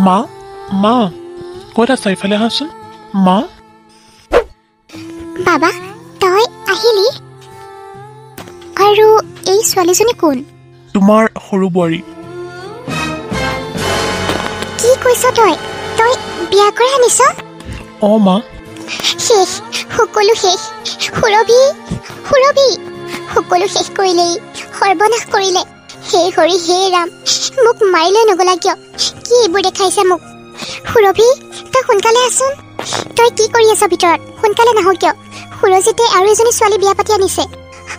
মা মা ক'ত আছা ইফালে আহাচোন মা বাবা তই আহিলি আৰু এই ছোৱালীজনী কোন তোমাৰ সৰু বোৱাৰী কি কৈছ তই তই বিয়া কৰি আনিছ অঁ মা শেষ সকলো শেষ সুৰভি সুৰভি সকলো শেষ কৰিলেই সৰ্বনাশ কৰিলে হে হৰি হে ৰাম মোক মাৰিলে নগলা কিয় কি এইবোৰ দেখাইছে মোক সুৰভি তই সোনকালে আছোন তই কি কৰি আছ ভিতৰত সোনকালে নাহ কিয় সুৰজিতে আৰু এজনী ছোৱালী বিয়া পাতি আনিছে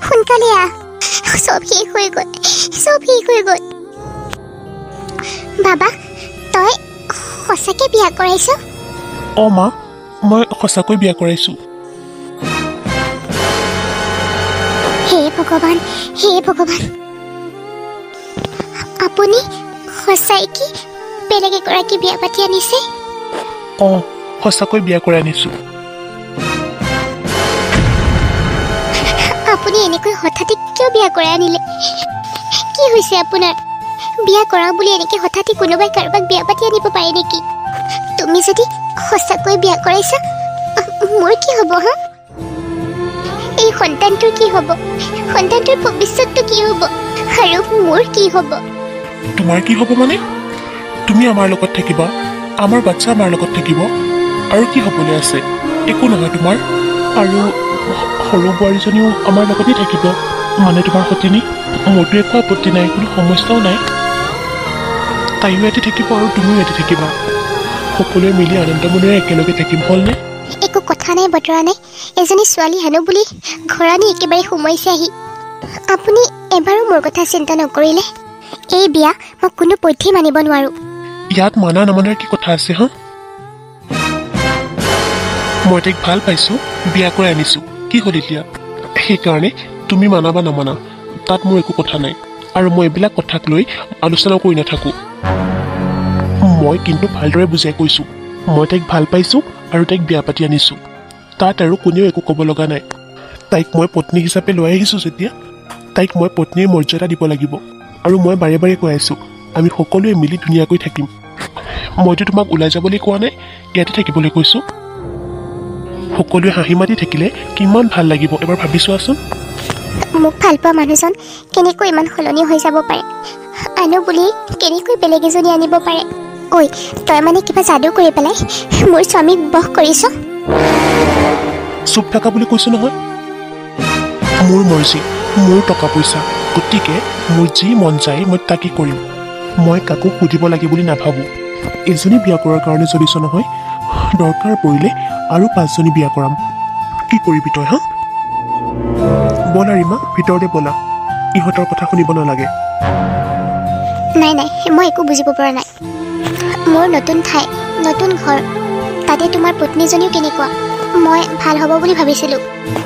সোনকালে আহ চব শেষ হৈ গ'ল বাবা তই সঁচাকে বিয়া কৰাইছ অঁ মা মই সঁচাকৈ বিয়া কৰাইছোঁ হে ভগৱান আপুনি সঁচাই কি বেলেগ এগৰাকী বিয়া পাতি আনিছে অঁ সঁচাকৈ বিয়া কৰাই আনিছোঁ আপুনি এনেকৈ হঠাতে কিয় বিয়া কৰাই আনিলে কি হৈছে আপোনাৰ বিয়া কৰাও বুলি এনেকৈ হঠাতে কোনোবাই কাৰোবাক বিয়া পাতি আনিব পাৰে নেকি তুমি যদি সঁচাকৈ বিয়া কৰাইছা মোৰ কি হ'ব হা এই সন্তানটোৰ কি হ'ব সন্তানটোৰ ভৱিষ্যতটো কি হ'ব আৰু মোৰ কি হ'ব তোমাৰ কি হ'ব মানে তুমি আমাৰ লগত থাকিবা আমাৰ বাচ্চা আমাৰ লগত থাকিব আৰু কি হ'বলৈ আছে একো নহয় তোমাৰ আৰু সৰু বোৱাৰীজনীও আমাৰ লগতেই থাকিব মানে তোমাৰ সতিনী মোৰতো একো আপত্তি নাই কোনো সমস্যাও নাই তাইও ইয়াতে থাকিব আৰু তুমিও ইয়াতে থাকিবা সকলোৱে মিলি আনন্দ মনেৰে একেলগে থাকিম হ'লনে একো কথা নাই বতৰা নাই এজনী ছোৱালী হেনো বুলি ঘৰানী একেবাৰে সোমাইছে আহি আপুনি এবাৰো মোৰ কথা চিন্তা নকৰিলে এই বিয়া মই কোনো পধ্যেই মানিব নোৱাৰো ইয়াত মানা নামানাৰ কি কথা আছে হা মই তাইক ভাল পাইছোঁ বিয়া কৰাই আনিছোঁ কি হ'ল এতিয়া সেইকাৰণে তুমি মানা বা নামানা তাত মোৰ একো কথা নাই আৰু মই এইবিলাক কথাক লৈ আলোচনা কৰি নাথাকোঁ মই কিন্তু ভালদৰে বুজাই কৈছোঁ মই তাইক ভাল পাইছোঁ আৰু তাইক বিয়া পাতি আনিছোঁ তাত আৰু কোনেও একো ক'ব লগা নাই তাইক মই পত্নী হিচাপে লৈ আহিছোঁ যেতিয়া তাইক মই পত্নীৰ মৰ্যাদা দিব লাগিব আৰু মই বাৰে বাৰে কৈ আছোঁ আমি সকলোৱে মিলি ধুনীয়াকৈ থাকিম মইতো তোমাক ওলাই যাবলৈ কোৱা নাই ইয়াতে থাকিবলৈ কৈছোঁ সকলোৱে হাঁহি মাতি থাকিলে কিমান ভাল লাগিব এবাৰ ভাবি চোৱাচোন মোক ভাল পোৱা মানুহজন কেনেকৈ ইমান সলনি হৈ যাব পাৰে আনো বুলি কেনেকৈ বেলেগ এজনী আনিব পাৰে ঐ তই মানে কিবা যাদু কৰি পেলাই মোৰ স্বামীক বশ কৰিছ চুপ থাকা বুলি কৈছোঁ নহয় মোৰ মৰ্জি মোৰ টকা পইচা গতিকে মোৰ যি মন যায় মই তাকে কৰিম মই কাকো সুধিব লাগে বুলি নাভাবোঁ এজনী বিয়া কৰাৰ কাৰণে চলিছ নহয় দৰকাৰ পৰিলে আৰু 5জনী বিয়া কৰাম কি কৰিবি তই হা ব'লা ৰীমা ভিতৰতে ব'লা ইহঁতৰ কথা শুনিব নালাগে নাই মই একো বুজিব পৰা নাই মোৰ নতুন ঠাই নতুন ঘৰ তাতে তোমাৰ পত্নীজনীও কেনেকুৱা মই ভাল হ'ব বুলি ভাবিছিলোঁ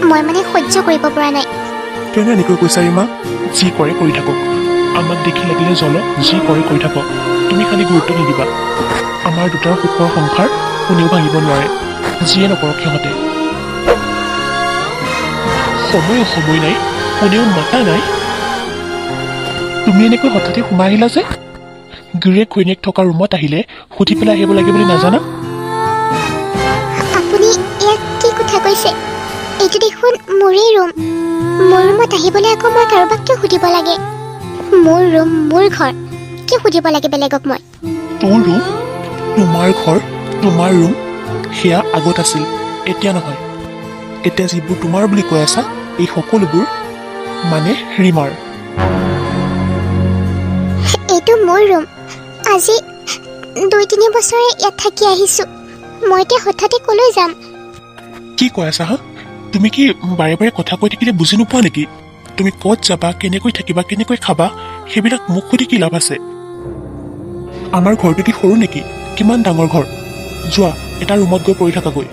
মই মানে সহ্য কৰিব পৰা নাই কিয়নো এনেকৈ কৈছা ৰীমা যি কৰে কৰি থাকক আমাক দেখি লাগিলে জ্বলক যি কৰে কৰি থাকক তুমি খালি গুৰুত্ব নিদিবা আমাৰ দুটাৰ সুখৰ সংসাৰ কোনেও ভাঙিব নোৱাৰে যিয়ে নকৰক সিহঁতে সময় নাই কোনেও মাতা নাই তুমি এনেকৈ হঠাতে সোমাই আহিলা যে গিৰিয়েক ঘৈণীয়েক থকা ৰুমত আহিলে সুধি পেলাই আহিব লাগে বুলি নাজানা আপুনি ইয়াক কি কথা কৈছে এইটো দেখোন মোৰেই ৰুম মোৰ ৰুমত আহিবলৈ আকৌ মই কাৰোবাক কিয় সুধিব লাগে মোৰ ৰুম মোৰ ঘৰ কিয় সুধিব লাগে বেলেগক মই তোৰ ৰুম তোমাৰ ঘৰ তোমাৰ ৰুম সেয়া আগত আছিল এতিয়া নহয় এতিয়া যিবোৰ তোমাৰ বুলি কৈ আছা এই সকলোবোৰ মানে ৰীমাৰ এইটো মোৰ ৰুম আজি 2-3 বছৰে ইয়াত থাকি আহিছোঁ মই এতিয়া হঠাতে কলৈ যাম কি কৈ আছা হা তুমি কি বাৰে বাৰে কথা কৈ থাকিলে বুজি নোপোৱা নেকি তুমি ক'ত যাবা কেনেকৈ থাকিবা কেনেকৈ খাবা সেইবিলাক মোক সুধি কি লাভ আছে আমাৰ ঘৰটো কি সৰু নেকি কিমান ডাঙৰ ঘৰ যোৱা এটা ৰুমত গৈ পৰি থাকাগৈ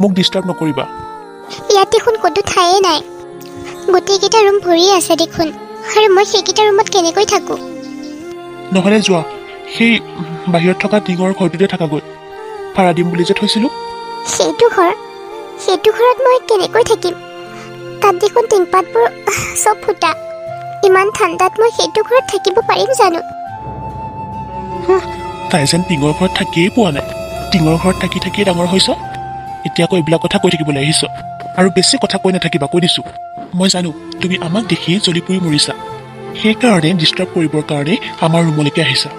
মোক ডিষ্টাৰ্ব নকৰিবা ইয়াত দেখোন ক'তো ঠায়ে নাই গোটেইকেইটা ৰুম ভৰি আছে দেখোন আৰু মই সেইকেইটা ৰুমত কেনেকৈ থাকোঁ নহ'লে যোৱা সেই বাহিৰত থকা টিঙৰ ঘৰটোতে থাকাগৈ ভাড়া দিম বুলি যে থৈছিলোঁ সেইটো ঘৰত মই কেনেকৈ থাকিম তাত দেখোন টিংপাতবোৰ চব ফুটা ইমান ঠাণ্ডাত মই সেইটো ঘৰত থাকিব পাৰিম জানো তাই যেন টিঙৰ ঘৰত থাকিয়েই পোৱা নাই টিঙৰ ঘৰত থাকি থাকিয়ে ডাঙৰ হৈছ এতিয়া আকৌ এইবিলাক কথা কৈ থাকিবলৈ আহিছ আৰু বেছি কথা কৈ নাথাকিবা কৈ দিছোঁ মই জানো তুমি আমাক দেখিয়ে জ্বলি পৰি মৰিছা সেইকাৰণে ডিষ্টাৰ্ব কৰিবৰ কাৰণে আমাৰ ৰুমলৈকে আহিছা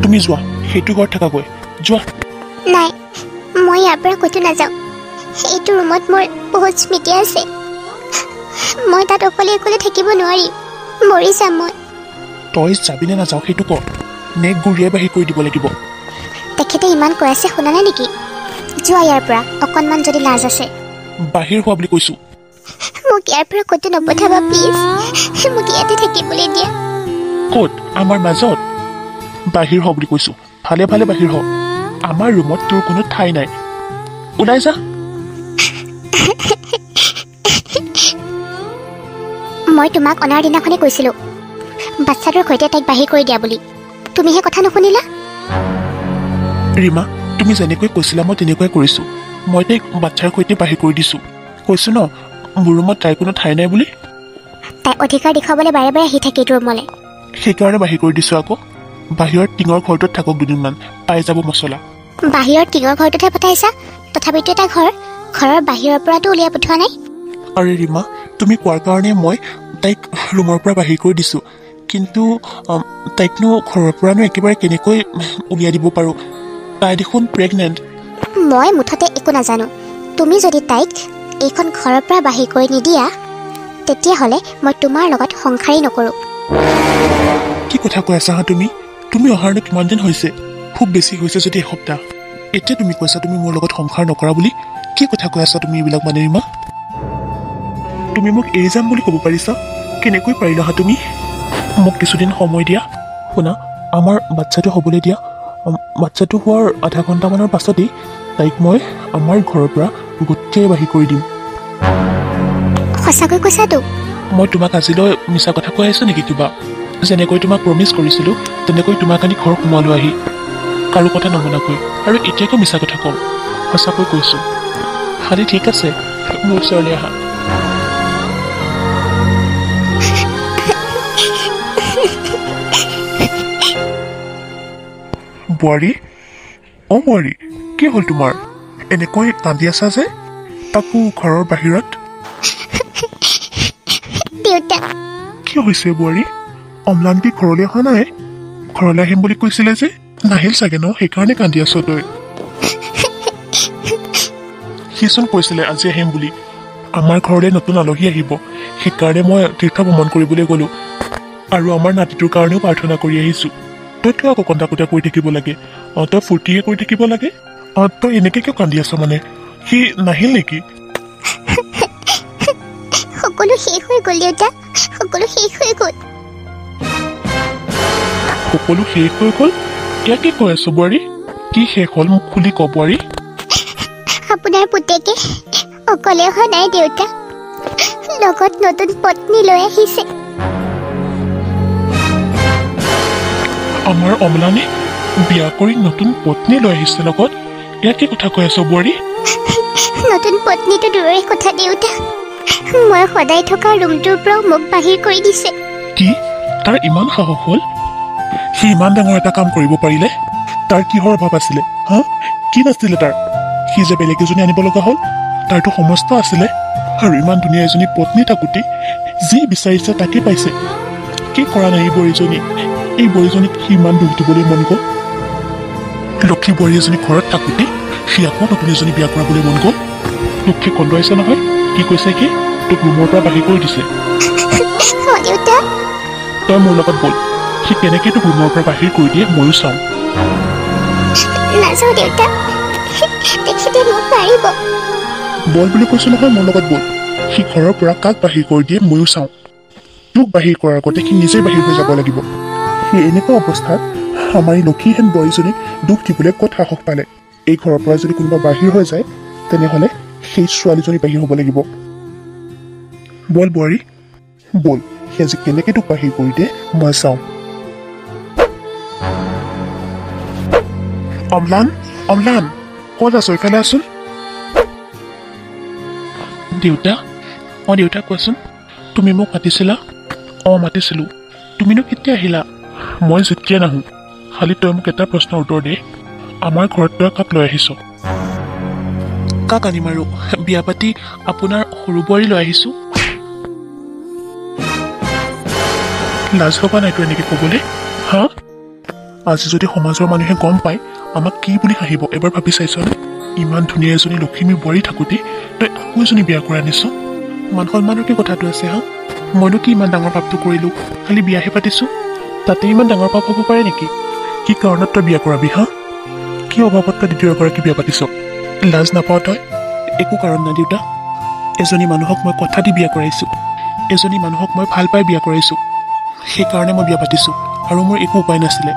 তুমি যোৱা সেইটো ঘৰত থাকাগৈ যোৱা নাই মই ইয়াৰ পৰা ক'তো নাযাওঁ এইটো ৰুমত মোৰ বহুত স্মৃতি আছে মই তাত অকলে অকলে থাকিব নোৱাৰিম মৰি যাম মই তই যাবিনে নাযাওঁ সেইটো ক নে গুৰিয়াই বাহিৰ কৰি দিব লাগিব তেখেতে ইমান কৈ আছে শুনা নাই নেকি যোৱা ইয়াৰ পৰা অকণমান যদি লাজ আছে বাহিৰ হোৱা বুলি কৈছোঁ মোক ইয়াৰ পৰা ক'তো নপঠাবা প্লিজ মোক ইয়াতে থাকিবলৈ দিয়া ক'ত আমাৰ মাজত বাহিৰ হ বুলি কৈছোঁ ভালে ভালে বাহিৰ হ আমাৰ ৰুমত তোৰ কোনো ঠাই নাই ওলাই যা মই তোমাক অনাৰ দিনাখনেই কৈছিলোঁ বাচ্চাটোৰ সৈতে তাইক বাহিৰ কৰি দিয়া বুলি তুমিহে কথা নুশুনিলা ৰীমা তুমি যেনেকৈ কৈছিলা মই তেনেকুৱাই কৰিছোঁ মই তাইক বাচ্ছাৰ সৈতে বাহিৰ কৰি দিছোঁ কৈছোঁ ন মোৰ ৰুমত তাইৰ কোনো ঠাই নাই বুলি তাই অধিকাৰ দেখুৱাবলৈ বাৰে বাৰে আহি থাকে এইটো ৰুমলৈ সেইকাৰণে বাহিৰ কৰি দিছোঁ আকৌ বাহিৰত টিঙৰ ঘৰটোত থাকক দুদিনমান পাই যাব মছলা বাহিৰৰ টিঙৰ ঘৰটোতহে পঠাইছা তথাপিতো এটা ঘৰৰ বাহিৰৰ পৰাতো উলিয়াই পঠোৱা নাই আৰে ৰীমা তুমি কোৱাৰ কাৰণে মই তাইক ৰুমৰ পৰা বাহিৰ কৰি দিছোঁ কিন্তু তাইকনো ঘৰৰ পৰানো একেবাৰে কেনেকৈ উলিয়াই দিব পাৰোঁ তাই দেখোন প্ৰেগনেণ্ট মই মুঠতে একো নাজানো তুমি যদি তাইক এইখন ঘৰৰ পৰা বাহিৰ কৰি নিদিয়া তেতিয়াহ'লে মই তোমাৰ লগত সংসাৰেই নকৰোঁ কি কথা কৈ আছা হা তুমি অহাৰনো কিমান দিন হৈছে খুব বেছি হৈছে যদি এসপ্তাহ এতিয়া তুমি কৈছা তুমি মোৰ লগত সংসাৰ নকৰা বুলি কি কথা কৈ আছা তুমি এইবিলাক মানে ৰীমা তুমি মোক এৰি যাম বুলি ক'ব পাৰিছা কেনেকৈ পাৰিলা হা তুমি মোক কিছুদিন সময় দিয়া শুনা আমাৰ বাচ্ছাটো হ'বলৈ দিয়া বাচ্ছাটো হোৱাৰ আধা ঘণ্টামানৰ পাছতেই তাইক মই আমাৰ ঘৰৰ পৰা গোটেই বাহিৰ কৰি দিম সঁচাকৈ কৈছাতো মই তোমাক আজিলৈ মিছা কথা কৈ আহিছোঁ নেকি কিবা যেনেকৈ তোমাক প্ৰমিছ কৰিছিলোঁ তেনেকৈ তোমাক আনি ঘৰ সোমালোঁ আহি কাৰো কথা নমনাকৈ আৰু এতিয়াকৈ মিছা কথা ক'ম সঁচাকৈ কৈছোঁ খালি ঠিক আছে মোৰ ওচৰলৈ আহা বোৱাৰী অঁ বোৱাৰী কি হ'ল তোমাৰ এনেকৈ কান্দি আছা যে তাকো ঘৰৰ বাহিৰত দেউতা কি হৈছে বোৱাৰী অম্লানটি ঘৰলৈ অহা নাই ঘৰলৈ আহিম বুলি কৈছিলে যে নাহিল চাগে ন সেইকাৰণে কান্দি আছ তই সিচোন কৈছিলে আজি আহিম বুলি আমাৰ ঘৰলৈ নতুন আলহী আহিব সেইকাৰণে মই তীৰ্থ ভ্ৰমণ কৰিবলৈ গ'লোঁ আৰু আমাৰ নাতিটোৰ কাৰণেও প্ৰাৰ্থনা কৰি আহিছোঁ তই কিয় আকৌ কন্দা কটা কৰি থাকিব লাগে তই ফূৰ্তিহে কৰি থাকিব লাগে তই এনেকৈ কিয় কান্দি আছ মানে সি নাহিল নেকি সকলো শেষ হৈ গ'ল দেউতা সকলো শেষ হৈ গ'ল সকলো শেষ হৈ গ'ল এতিয়া কি কৈ আছ বোৱাৰী কি শেষ হ'ল মোক খুলি ক বোৱাৰী আপোনাৰ পুতেকে অকলে অহা নাই দেউতা লগত নতুন পত্নী লৈ আহিছে আমাৰ অমলানে বিয়া কৰি নতুন পত্নী লৈ আহিছে লগত এয়া কি কথা কৈ আছ বোৱাৰী নতুন পত্নীটো দূৰৰে কথা দেউতা মই সদায় থকা ৰুমটোৰ পৰাও মোক বাহিৰ কৰি দিছে কি তাৰ ইমান সাহস হ'ল সি ইমান ডাঙৰ এটা কাম কৰিব পাৰিলে তাৰ কিহৰ অভাৱ আছিলে হা কি নাছিলে তাৰ সি যে বেলেগ এজনী আনিব লগা হ'ল তাৰতো সমস্ত আছিলে আৰু ইমান ধুনীয়া এজনী পত্নী থাকোঁতে যি বিচাৰিছে তাকে পাইছে কি কৰা নাই এই বোৱাৰীজনীক সি ইমান দুখ দিবলৈ মন গ'ল লক্ষী বোৱাৰী এজনী ঘৰত থাকোঁতে সি আকৌ নতুন এজনী বিয়া কৰাবলৈ মন গ'ল লক্ষী কন্দুৱাইছে নহয় কি কৈছে সি তোক ৰুমৰ পৰা বাহিৰ কৰি দিছে তই মোৰ লগত বল সি কেনেকৈ তোক ৰুমৰ পৰা বাহিৰ কৰি দিয়ে ময়ো চাওঁ নাযাওঁ দেউতা তেখেতে মোক মাৰিব বল বুলি কৈছোঁ নহয় মোৰ লগত বল সি ঘৰৰ পৰা কাক বাহিৰ কৰি দিয়ে ময়ো চাওঁ তোক বাহিৰ কৰাৰ আগতে সি নিজেই বাহিৰ হৈ যাব লাগিব সি এনেকুৱা অৱস্থাত আমাৰ এই লক্ষীহেন বোৱাৰীজনীক দুখ দিবলৈ ক'ত সাহস পালে এই ঘৰৰ পৰা যদি কোনোবা বাহিৰ হৈ যায় তেনেহ'লে সেই ছোৱালীজনী বাহিৰ হ'ব লাগিব বল বোৱাৰী বল সি আজি কেনেকৈ তোক বাহিৰ কৰি দিয়ে মই চাওঁ অম্লান ক'ত আছ এইফালে আছোন দেউতা দেউতা কোৱাচোন তুমি মোক মাতিছিলা মাতিছিলোঁ তুমিনো কেতিয়া আহিলা মই যেতিয়া নাহোঁ খালি তই মোক এটা প্ৰশ্নৰ উত্তৰ দে আমাৰ ঘৰত তই কাক লৈ আহিছ কাক আনিম আৰু বিয়া পাতি আপোনাৰ সৰু বোৱাৰী লৈ আহিছোঁ লাজ লগা নাই তই এনেকৈ ক'বলৈ হা আজি যদি সমাজৰ মানুহে গম পায় আমাক কি বুলি হাঁহিব এবাৰ ভাবি চাইছনে ইমান ধুনীয়া এজনী লখিমী বোৱাৰী থাকোঁতে তই আকৌ এজনী বিয়া কৰাই আনিছ মান সন্মানৰ কি কথাটো আছে হা মইনো কি ইমান ডাঙৰ পাপটো কৰিলোঁ খালি বিয়াহে পাতিছোঁ তাতে ইমান ডাঙৰ পাপ হ'ব পাৰে নেকি কি কাৰণত তই বিয়া কৰাবি হা কি অভাৱত তই দ্বিতীয় এগৰাকী বিয়া পাতিছ লাজ নাপাওঁ তই একো কাৰণ নাই দেউতা এজনী মানুহক মই কথা দি বিয়া কৰাইছোঁ এজনী মানুহক মই ভাল পাই বিয়া কৰাইছোঁ সেইকাৰণে মই বিয়া পাতিছোঁ আৰু মোৰ একো উপায় নাছিলে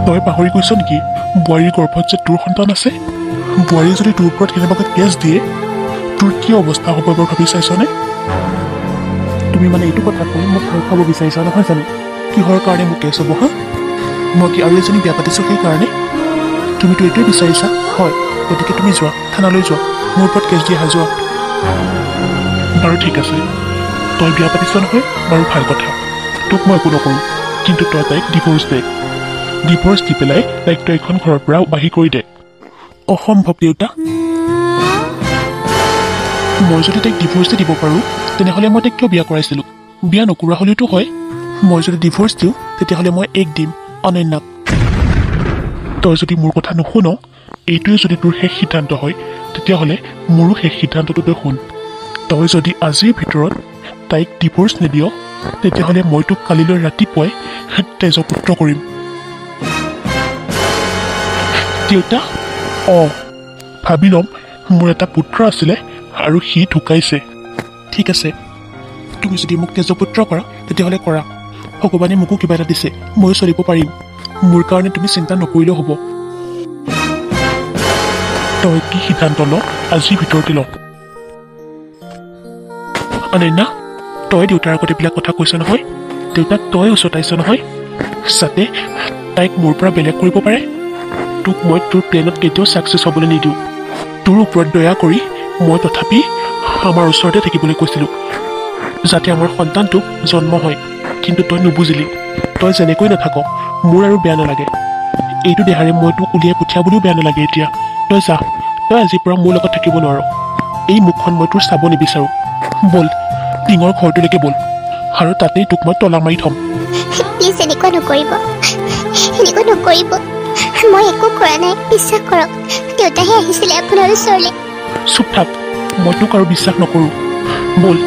তই পাহৰি গৈছ নেকি বোৱাৰীৰ গৰ্ভত যে তোৰ সন্তান আছে বোৱাৰীয়ে যদি তোৰ ওপৰত কেনেবাকৈ কেছ দিয়ে তোৰ কি অৱস্থা হ'ব এবাৰ ভাবি চাইছনে তুমি মানে এইটো কথা কৈ মোক ভয় খাব বিচাৰিছা নহয় জানো কিহৰ কাৰণে মোক কেছ হ'ব হা মই কি আৰু এজনী বিয়া পাতিছোঁ সেইকাৰণে তুমিতো এইটোৱে বিচাৰিছা হয় গতিকে তুমি যোৱা থানালৈ যোৱা মোৰ ওপৰত কেছ দি অহা যোৱা বাৰু ঠিক আছে তই বিয়া পাতিছ নহয় বাৰু ভাল কথা তোক মই একো নকৰোঁ কিন্তু তই তাইক ডিভ'ৰ্চ দে ডিভ'ৰ্চ দি পেলাই তাইক তই এখন ঘৰৰ পৰা বাহিৰ কৰি দে অসম্ভৱ দেউতা মই যদি তাইক ডিভ'ৰ্চ দিব পাৰোঁ তেনেহ'লে মই তাইক কিয় বিয়া কৰাইছিলোঁ বিয়া নকৰা হ'লেওতো হয় মই যদি ডিভ'ৰ্চ দিওঁ তেতিয়াহ'লে মই এক দিম অনন্যাক তই যদি মোৰ কথা নুশুন এইটোৱে যদি তোৰ শেষ সিদ্ধান্ত হয় তেতিয়াহ'লে মোৰো শেষ সিদ্ধান্তটো তই শুন তই যদি আজিৰ ভিতৰত তাইক ডিভ'ৰ্চ নিদিয় তেতিয়াহ'লে মই তোক কালিলৈ ৰাতিপুৱাই তেজপুত্ৰ কৰিম দেউতা অঁ ভাবি ল'ম মোৰ এটা পুত্ৰ আছিলে আৰু সি ঢুকাইছে ঠিক আছে তুমি যদি মোক তেজপুত্ৰ কৰা তেতিয়াহ'লে কৰা ভগৱানে মোকো কিবা এটা দিছে ময়ো চলিব পাৰিম মোৰ কাৰণে তুমি চিন্তা নকৰিলেও হ'ব তই কি সিদ্ধান্ত ল আজিৰ ভিতৰতে ল অনন্যা তই দেউতাৰ আগত এইবিলাক কথা কৈছ নহয় দেউতাক তই উচতাইছ নহয় যাতে তাইক মোৰ পৰা বেলেগ কৰিব পাৰে তোক মই তোৰ প্লেনত কেতিয়াও ছাকচেছ হ'বলৈ নিদিওঁ তোৰ ওপৰত দয়া কৰি মই তথাপি আমাৰ ওচৰতে থাকিবলৈ কৈছিলোঁ যাতে আমাৰ সন্তানটোক জন্ম হয় কিন্তু তই নুবুজিলি তই যেনেকৈ নাথাক মোৰ আৰু বেয়া নালাগে এইটো দেহাৰে মই তোক উলিয়াই পঠিয়াবলৈও বেয়া নালাগে এতিয়া তই যা তই আজিৰ পৰা মোৰ লগত থাকিব নোৱাৰ এই মুখখন মই তোৰ চাব নিবিচাৰোঁ ব'ল টিঙৰ ঘৰটোলৈকে ব'ল আৰু তাতেই তোক মই তলা মাৰি থ'ম প্লিজ এনেকুৱা নকৰিব মই একো কৰা নাই বিশ্বাস কৰক দেউতাহে আহিছিলে আপোনাৰ ওচৰলৈ চুপ থাক মই তোক আৰু বিশ্বাস নকৰোঁ ব'ল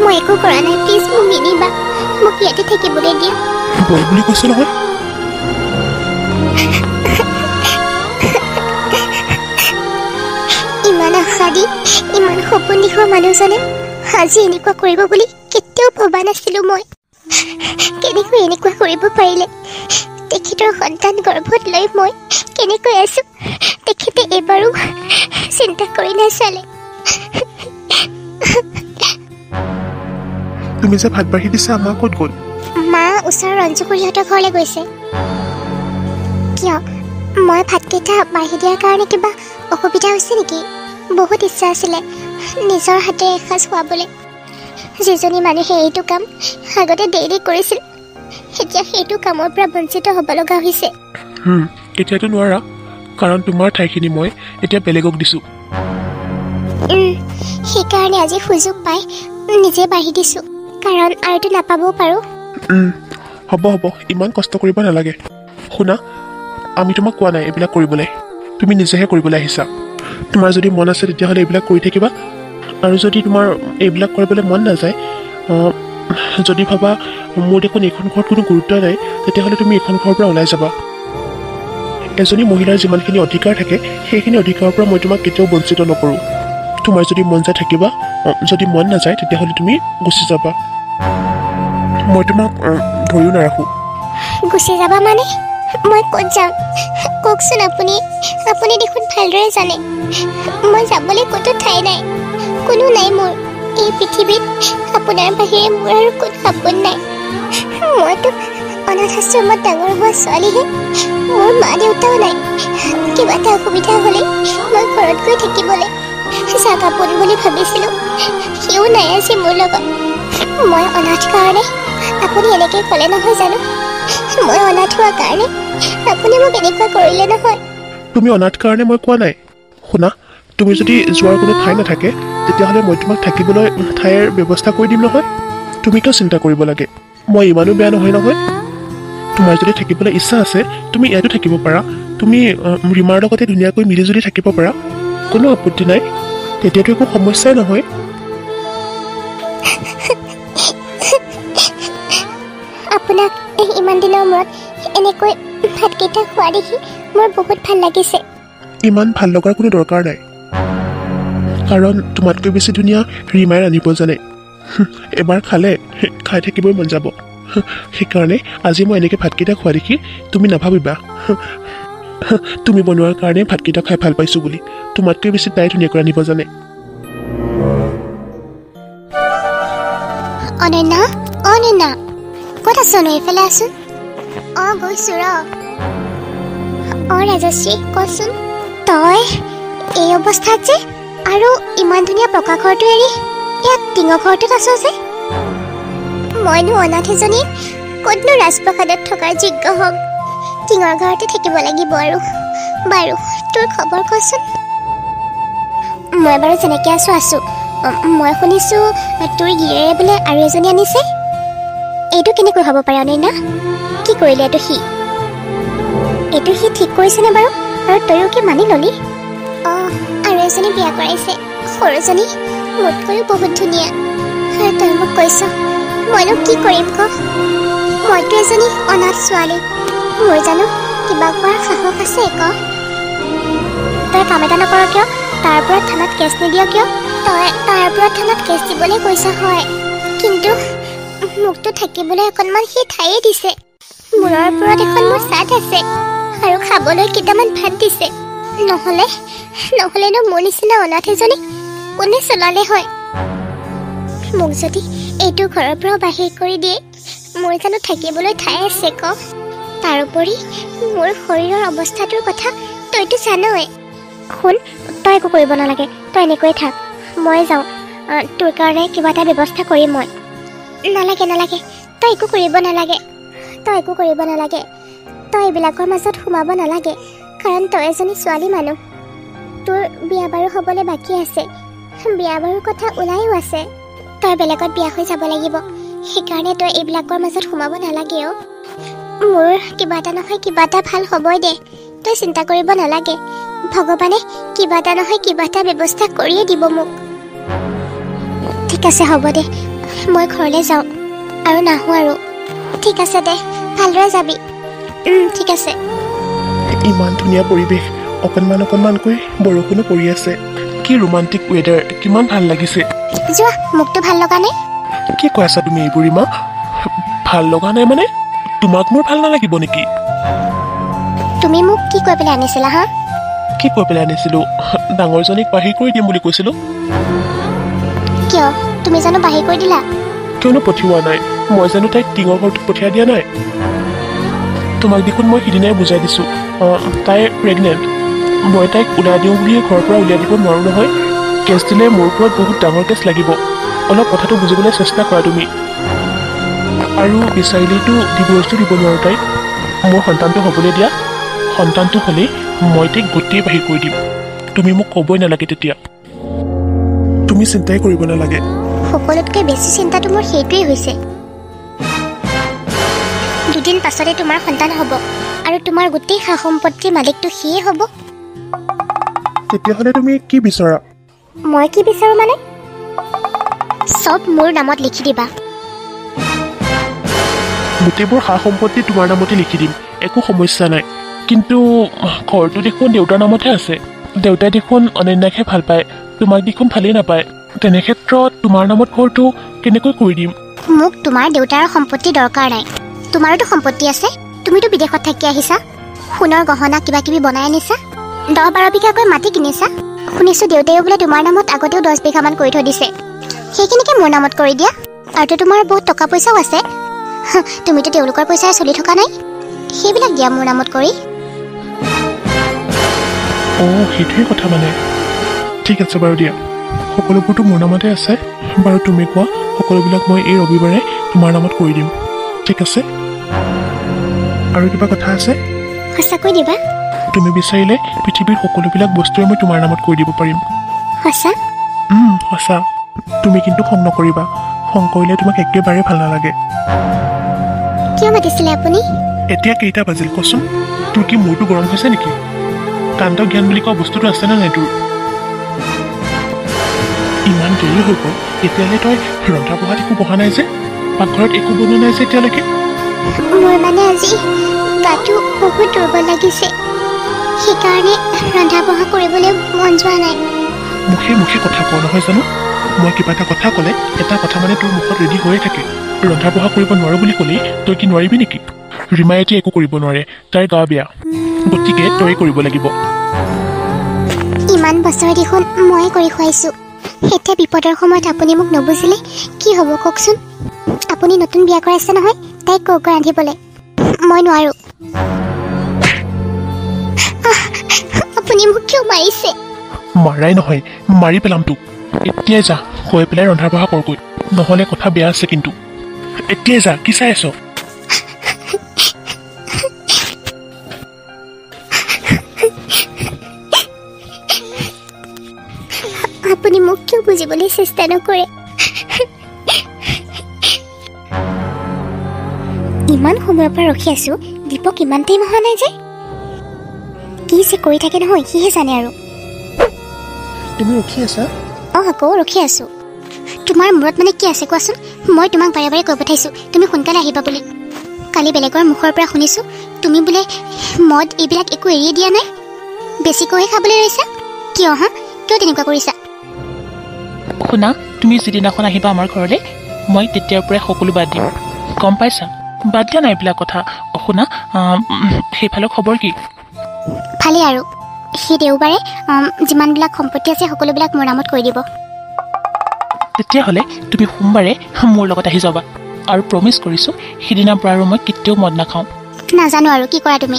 মই একো কৰা নাই প্লিজ মোক নিনিবা মোক ইয়াতে থাকিবলৈ দিয়া ব'ল বুলি কৈছে নহয় ইমান আশা দি ইমান সপোন দেখুওৱা মানুহজনে আজি এনেকুৱা কৰিব বুলি কেতিয়াও ভবা নাছিলোঁ মই কেনেকৈ এনেকুৱা কৰিব পাৰিলে তেখেতৰ সন্তান গৰ্ভত লৈ মই কেনেকৈ আছোঁ তেখেতে এবাৰো চিন্তা কৰি নাচালে তুমি যে ভাত বাঢ়ি দিছা মা ক'ত গ'ল মা ওচৰৰ ৰঞ্জু খুৰীহঁতৰ ঘৰলৈ গৈছে কিয় মই ভাতকেইটা বাঢ়ি দিয়াৰ কাৰণে কিবা অসুবিধা হৈছে নেকি বহুত ইচ্ছা আছিলে নিজৰ হাতেৰে এসাঁজ খুৱাবলৈ যিজনী মানুহে এইটো কাম আগতে ডেইলি কৰিছিল এতিয়া সেইটো কামৰ পৰা বঞ্চিত হ'ব লগা হৈছে এতিয়াতো নোৱাৰা কাৰণ তোমাৰ ঠাইখিনি মই এতিয়া বেলেগক দিছোঁ সেইকাৰণে আজি সুযোগ পাই নিজে বাঢ়ি দিছোঁ কাৰণ আৰুতো নাপাবও পাৰোঁ হ'ব ইমান কষ্ট কৰিব নালাগে শুনা আমি তোমাক কোৱা নাই এইবিলাক কৰিবলৈ তুমি নিজেহে কৰিবলৈ আহিছা তোমাৰ যদি মন আছে তেতিয়াহ'লে এইবিলাক কৰি থাকিবা আৰু যদি তোমাৰ এইবিলাক কৰিবলৈ মন নাযায় যদি ভাবা মোৰ দেখোন এইখন ঘৰত কোনো গুৰুত্ব নাই তেতিয়াহ'লে তুমি এইখন ঘৰৰ পৰা ওলাই যাবা এজনী মহিলাৰ যিমানখিনি অধিকাৰ থাকে সেইখিনি অধিকাৰৰ পৰা মই তোমাক কেতিয়াও বঞ্চিত নকৰোঁ তোমাৰ যদি মন যায় থাকিবা যদি মন নাযায় তেতিয়াহ'লে তুমি গুচি যাবা মই তোমাক ধৰিও নাৰাখোঁ গুচি যাবা মানে মই ক'ত যাম কওকচোন আপুনি দেখোন ভালদৰে জানে মই যাবলৈ ক'তো ঠাই নাই কোনো নাই মোৰ এই পৃথিৱীত আপোনাৰ বাহিৰে মোৰ আৰু কোনো আপোন নাই মইতো অনাথ আশ্ৰমত ডাঙৰ হোৱা ছোৱালীহে মোৰ মা দেউতাও নাই কিবা এটা অসুবিধা হ'লে মই ঘৰত গৈ থাকিবলৈ যাক আপোন বুলি ভাবিছিলোঁ সিও নাই আজি মোৰ লগত মই অনাথ কাৰণে আপুনি এনেকৈ ক'লে নহয় জানো? মই অনাথ হোৱা কাৰণে আপুনি মোক এনেকুৱা কৰিলে নহয়। তুমি অনাথ কাৰণে মই কোৱা নাই। শুনা, তুমি যদি যোৱাৰ কোনো ঠাই নাথাকে তেতিয়াহ'লে মই তোমাক থাকিবলৈ ঠাইৰ ব্যৱস্থা কৰি দিম নহয়। তুমি কিয় চিন্তা কৰিব লাগে? মই ইমানো বেয়া নহয় নহয়। তোমাৰ যদি থাকিবলৈ ইচ্ছা আছে তুমি ইয়াতো থাকিব পাৰা। তুমি ৰীমাৰ লগতে ধুনীয়াকৈ মিলিজুলি থাকিব পাৰা, কোনো আপত্তি নাই। তেতিয়াতো একো সমস্যাই নহয়। আপোনাক ইমান দিনৰ মূৰত এনেকৈ ভাতকেইটা খোৱা দেখি মোৰ বহুত ভাল লাগিছে। ইমান ভাল লগাৰ কোনো দৰকাৰ নাই, কাৰণ তোমাতকৈ বেছি ধুনীয়া ৰীমাই ৰান্ধিব জানে। এবাৰ খালে খাই থাকিবই মন যাব। সেইকাৰণে আজি মই এনেকৈ ভাতকেইটা খোৱা দেখি তুমি নাভাবিবা তুমি বনোৱাৰ কাৰণে ভাতকেইটা খাই ভাল পাইছোঁ বুলি। তোমাতকৈ বেছি তাই ধুনীয়াকৈ ৰান্ধিব জানে। অনন্যা, অনন্যা, ক'ত আছনো? এইফালে আছোন। গৈছোঁ ৰ। ৰাজশ্ৰী, কচোন তই এই অৱস্থাত যে আৰু ইমান ধুনীয়া পকা ঘৰটো এৰি ইয়াত টিঙৰ ঘৰটোত আছ যে? মইনো অনাথ এজনী ক'তনো ৰাজপ্ৰসাদত থকাৰ যোগ্য হ'ম? টিঙৰ ঘৰতে থাকিব লাগিব আৰু। বাৰু তোৰ খবৰ কচোন। মই বাৰু যেনেকৈ আছোঁ। মই শুনিছোঁ তোৰ গিৰিয়েৰে বোলে আৰু এজনী আনিছে। এইটো কেনেকৈ হ'ব পাৰে অনন্যা? কি কৰিলে এইটো সি? এইটো সি ঠিক কৰিছেনে বাৰু? আৰু তয়ো কি মানি ল'লি? আৰু এজনী বিয়া কৰাইছে। সৰুজনী মোতকৈও বহুত ধুনীয়া। আৰু তই মোক কৈছ মইনো কি কৰিম ক? মইতো এজনী অনাথ ছোৱালী। মোৰ জানো কিবা কৰাৰ সাহস আছে ক? তই কাম এটা নকৰ কিয়? তাৰ পৰা থানাত কেছ নিদিয় কিয়? তই তাৰ পৰা থানাত কেছ দিবলৈ কৈছ হয়, কিন্তু মোকতো থাকিবলৈ অকণমান সি ঠায়ে দিছে। মূৰৰ ওপৰত এখন মোৰ চাট আছে আৰু খাবলৈ কেইটামান ভাত দিছে। নহ'লেনো মোৰ নিচিনা অনাথ এজনী কোনে চলালে হয়? মোক যদি এইটো ঘৰৰ পৰা বাহিৰ কৰি দিয়ে মোৰ জানো থাকিবলৈ ঠাই আছে ক? তাৰোপৰি মোৰ শৰীৰৰ অৱস্থাটোৰ কথা তইতো জানই। শুন, তই একো কৰিব নালাগে, তই এনেকৈয়ে থাক। মই যাওঁ, তোৰ কাৰণে কিবা এটা ব্যৱস্থা কৰিম মই। নালাগে, তই একো কৰিব নালাগে। তই এইবিলাকৰ মাজত সোমাব নালাগে, কাৰণ তই এজনী ছোৱালী মানুহ। তোৰ বিয়া বাৰু হ'বলৈ বাকী আছে, বিয়া বাৰুৰ কথা ওলাইও আছে। তই বেলেগত বিয়া হৈ যাব লাগিব, সেইকাৰণে তই এইবিলাকৰ মাজত সোমাব নালাগে। মোৰ কিবা এটা নহয় কিবা এটা ভাল হ'বই দে, তই চিন্তা কৰিব নালাগে। ভগৱানে কিবা এটা নহয় কিবা এটা ব্যৱস্থা কৰিয়ে দিব মোক। ঠিক আছে, হ'ব দে, মই ঘৰলৈ যাওঁ আৰু নাহোঁ আৰু। ঠিক আছে দে, ভালদৰে যাবি। ঠিক আছে। ইমান ধুনীয়া পৰিৱেশ, অকণমানকৈ বৰষুণো পৰি আছে। কি ৰোমান্টিক ৱেডাৰ, কিমান ভাল লাগিছে। যোৱা, মোকতো ভাল লগা নাই। কি কৈ আছা তুমি এইবোৰ ৰীমা? ভাল লগা নাই মানে? তোমাক মোৰ ভাল নালাগিব নেকি? তুমি মোক কি কৈ পেলাই আনিছিলা হা? কি কৈ পেলাই আনিছিলোঁ? ডাঙৰজনীক বাহিৰ কৰি দিম বুলি কৈছিলোঁ। কিয়? তুমি জানো বাহিৰ কৰি দিলা? কিয়নো পঠিওৱা নাই? মই জানো তাইক টিঙৰ ঘৰটোত পঠিয়াই দিয়া নাই? তোমাক দেখোন মই সিদিনাই বুজাই দিছোঁ, তাই প্ৰেগনেণ্ট। মই তাইক ওলাই দিওঁ বুলিয়ে ঘৰৰ পৰা উলিয়াই দিব নোৱাৰোঁ নহয়। কেছ দিলে মোৰ ওপৰত বহুত ডাঙৰ কেছ লাগিব। অলপ কথাটো বুজিবলৈ চেষ্টা কৰা তুমি। আৰু বিচাৰিলেইতো ডিভ'ৰ্চটো দিব নোৱাৰোঁ তাইক। মোৰ সন্তানটো হ'বলৈ দিয়া। সন্তানটো হ'লেই মই তাইক গোটেই বাহিৰ কৰি দিম। তুমি মোক ক'বই নালাগে তেতিয়া। তুমি চিন্তাই কৰিব নালাগে। সকলোতকৈ বেছি চিন্তাটো মোৰ সেইটোৱেই হৈছে। দুদিন পাছতে তোমাৰ সন্তান হ'ব আৰু তোমাৰ গোটেই সা সম্পত্তিৰ মালিকটো সিয়ে হ'ব। তেতিয়াহ'লে তুমি কি বিচৰা? মই কি বিচাৰোঁ মানে? চব মোৰ নামত লিখি দিবা। গোটেইবোৰ সা সম্পত্তি তোমাৰ নামতে লিখি দিম, একো সমস্যা নাই। কিন্তু ঘৰটো দেখোন দেউতাৰ নামতহে আছে। দেউতাই দেখোন অনন্যাকহে ভাল পায়, তোমাক দেখোন ভালেই নাপায়। তেনে ক্ষেত্ৰত তোমাৰ নামত ঘৰটো কেনেকৈ কৰি দিম? মোক তোমাৰ দেউতাৰ সম্পত্তি দৰকাৰ নাই। তোমাৰোতো সম্পত্তি আছে, তুমিতো বিদেশত থাকি আহিছা, সোণৰ গহনা কিবা কিবি বনাই আনিছা, 10-12 বিঘাকৈ মাটি কিনিছা। শুনিছোঁ দেউতাইও বোলে তোমাৰ নামত আগতেও 10 বিঘামান কৰি থৈ দিছে। সেইখিনিকে মোৰ নামত কৰি দিয়া। আৰুতো তোমাৰ বহুত টকা পইচাও আছে, তুমিতো তেওঁলোকৰ পইচাৰে চলি থকা নাই। সেইবিলাক দিয়া মোৰ নামত কৰি। সেইটোৱে কথা মানে। ঠিক আছে বাৰু দিয়া, সকলোবোৰতো মোৰ নামতে আছে। বাৰু তুমি কোৱা সকলোবিলাক মই এই ৰবিবাৰে তোমাৰ নামত কৰি দিম ঠিক আছে আৰু কিবা কথা আছে সঁচাকৈ দিবা তুমি বিচাৰিলে পৃথিৱীৰ সকলোবিলাক বস্তুৱে মই তোমাৰ নামত কৰি দিব পাৰিম সঁচা সঁচা তুমি কিন্তু খং নকৰিবা খং কৰিলে তোমাক একেবাৰে ভাল নালাগে কিয় মাতিছিলে আপুনি এতিয়া কেইটা বাজিল কচোন তোৰ কি মূৰটো গৰম হৈছে নেকি কাণ্ড জ্ঞান বুলি কোৱা বস্তুটো আছেনে নাই তোৰ ইমান দেৰি হৈ গ'ল এতিয়ালৈ তই ৰন্ধা বঢ়াত একো বহা নাই যে পাকঘৰত একো বনোৱা নাই যে এতিয়ালৈকে মোৰ মানে আজি গাটো বহুত দুৰ্বল লাগিছে সেইকাৰণে ৰন্ধা বঢ়া কৰিবলৈ মন যোৱা নাই মুখে মুখে কথা কোৱা নহয় জানো মই কিবা এটা কথা ক'লে এটা কথা মানে তোৰ মুখত ৰেডি হৈয়ে থাকে ৰন্ধা বঢ়া কৰিব নোৱাৰো বুলি ক'লেই তই কি নোৱাৰিবি নেকি ৰীমাই এতিয়া একো কৰিব নোৱাৰে তাইৰ গা বেয়া গতিকে তই কৰিব লাগিব ইমান বছৰ দেখোন ময়ে কৰি খুৱাইছোঁ এতিয়া বিপদৰ সময়ত আপুনি মোক নুবুজিলে কি হ'ব কওকচোন আপুনি নতুন বিয়া কৰাইছে নহয় তাইক কৈ ৰান্ধিবলৈ মই নোৱাৰোঁ আপুনি মোক কিয় মাৰিছে মাৰাই নহয় মাৰি পেলাম তোক এতিয়াই যা হৈ পেলাই ৰন্ধা বঢ়া কৰগৈ নহ'লে কথা বেয়া আছে কিন্তু এতিয়াই যা কি চাই আছ আপুনি মোক কিয় বুজিবলৈ চেষ্টা নকৰে ইমান সময়ৰ পৰা ৰখি আছো দীপক ইমান টাইম অহা নাই যে কি যে কৰি থাকে নহয় সিহে জানে আৰু তুমি ৰখি আছা আকৌ ৰখি আছো তোমাৰ মূৰত মানে কি আছে কোৱাচোন মই তোমাক বাৰে বাৰে কৈ পঠাইছো তুমি সোনকালে আহিবা বুলি কালি বেলেগৰ মুখৰ পৰা শুনিছো তুমি বোলে মদ এইবিলাক একো এৰিয়ে দিয়া নাই বেছিকৈহে খাবলৈ ৰৈছা কিয় কিয় তেনেকুৱা কৰিছা শুনা তুমি যিদিনাখন আহিবা আমাৰ ঘৰলৈ মই তেতিয়াৰ পৰাই সকলো বাদ দিম গম পাইছা বাদ দিয়া নাই এইবিলাক কথা শুনা সেইফালৰ খবৰ কি ভালেই আৰু সেই দেওবাৰে যিমানবিলাক সম্পত্তি আছে সকলোবিলাক মোৰ নামত কৰি দিব তেতিয়াহ'লে তুমি সোমবাৰে মোৰ লগত আহি যাবা আৰু প্ৰমিছ কৰিছোঁ সিদিনাৰ পৰা আৰু মই কেতিয়াও মদ নাখাওঁ নাজানো আৰু কি কৰা তুমি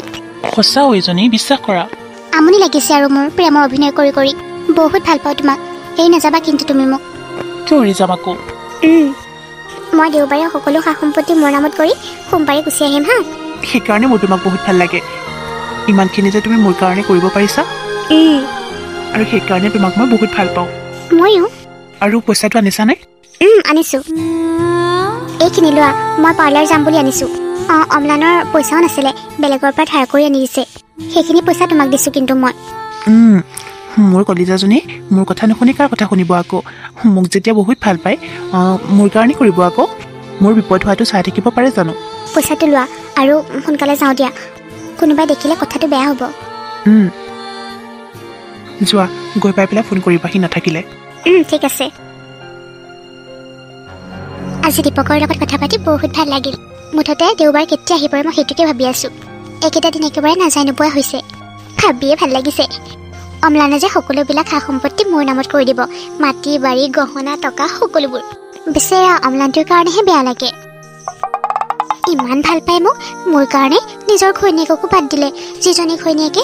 সঁচা এইজনী বিশ্বাস কৰা আমনি লাগিছে আৰু মোৰ প্ৰেমৰ অভিনয় কৰি কৰি বহুত ভাল পাওঁ তোমাক এই নাযাবা কিন্তু তুমি মোক কিয় এৰি যাম আকৌ মই দেওবাৰে সকলো সা সম্পত্তি মোৰ নামত কৰি সোমবাৰে গুচি আহিম সেইকাৰণে মোৰ তোমাক বহুত ভাল লাগে ইমানখিনি যে তুমি মোৰ কাৰণে কৰিব পাৰিছা আৰু সেইকাৰণে তোমাক মই বহুত ভাল পাওঁ ময়ো আৰু পইচাটো আনিছা নাই আনিছো এইখিনি লোৱা মই পাৰ্লাৰ যাম বুলি আনিছো অম্লানৰ পইচাও নাছিলে বেলেগৰ পৰা ধাৰ কৰি আনি দিছে সেইখিনি পইচা তোমাক দিছো কিন্তু মই মোৰ কলিজাজনী মোৰ কথা নুশুনি কাৰ কথা শুনিব আকৌ মোক যেতিয়া বহুত ভাল পায় মোৰ কাৰণে কৰিব আকৌ মোৰ বিপদ হোৱাটো চাই থাকিব পাৰে জানো পইচাটো লোৱা আৰু সোনকালে যাওঁ দিয়া কোনোবাই দেখিলে কথাটো বেয়া হ'ব যোৱা গৈ পাই পেলাই ফোন কৰিবা সি নাথাকিলে ঠিক আছে আজি দীপকৰ লগত কথা পাতি বহুত ভাল লাগিল মুঠতে দেওবাৰ কেতিয়া আহিব মই সেইটোকে ভাবি আছো এইকেইটা দিন একেবাৰে নাযায় নোপোৱা হৈছে ভাবিয়ে ভাল লাগিছে অম্লানে যে সকলোবিলাক সা সম্পত্তি মোৰ নামত কৰি দিব মাটি বাৰী গহনা টকা সকলোবোৰ বেচেৰা অম্লানটোৰ কাৰণেহে বেয়া লাগে ইমান ভাল পায় মোক মোৰ কাৰণে নিজৰ ঘৈণীয়েককো বাদ দিলে যিজনী ঘৈণীয়েকে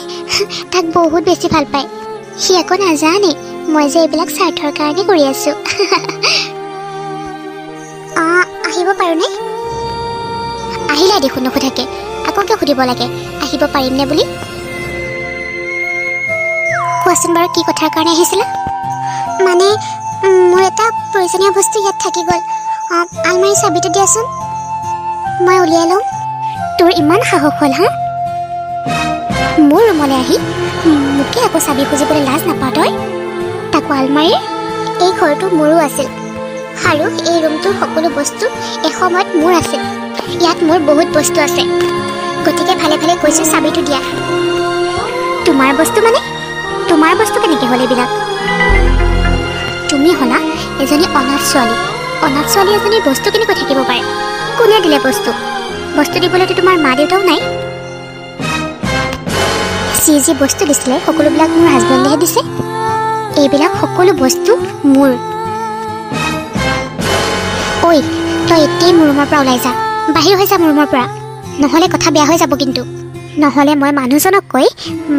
তাক বহুত বেছি ভাল পায় সি একো নাজানে মই যে এইবিলাক স্বাৰ্থৰ কাৰণে কৰি আছো আহিব পাৰোনে আহিলে দেখোন নুসুধাকে আকৌ কিয় সুধিব লাগে আহিব পাৰিমনে বুলি কোৱাচোন বাৰু কি কথাৰ কাৰণে আহিছিলা মানে মোৰ এটা প্ৰয়োজনীয় বস্তু ইয়াত থাকি গ'ল আলমাৰী চাবিটো দিয়াচোন মই উলিয়াই লওঁ তোৰ ইমান সাহস হ'ল মোৰ ৰুমলৈ আহি মোকে আকৌ চাবি খুজিবলৈ লাজ নাপাওঁ তই তাকো আলমাৰীৰ এই ঘৰটো মোৰো আছিল আৰু এই ৰুমটোৰ সকলো বস্তু এসময়ত মোৰ আছিল ইয়াত মোৰ বহুত বস্তু আছে গতিকে ভালে ভালে কৈছোঁ চাবিটো দিয়া তোমাৰ বস্তু মানে তোমাৰ বস্তু কেনেকৈ হ'ল এইবিলাক তুমি হ'লা এজনী অনাথ ছোৱালী এজনীৰ বস্তু কেনেকৈ থাকিব পাৰে কোনে দিলে বস্তু দিবলৈতো তোমাৰ মা দেউতাও নাই যি বস্তু দিছিলে সকলোবিলাক মোৰ হাজবেণ্ডেহে দিছে এইবিলাক সকলো বস্তু মোৰ ঐ তই এতিয়াই মোৰ ৰুমৰ পৰা ওলাই যা বাহিৰ হৈ যা মোৰ ৰুমৰ পৰা নহ'লে কথা বেয়া হৈ যাব কিন্তু নহ'লে মই মানুহজনক কৈ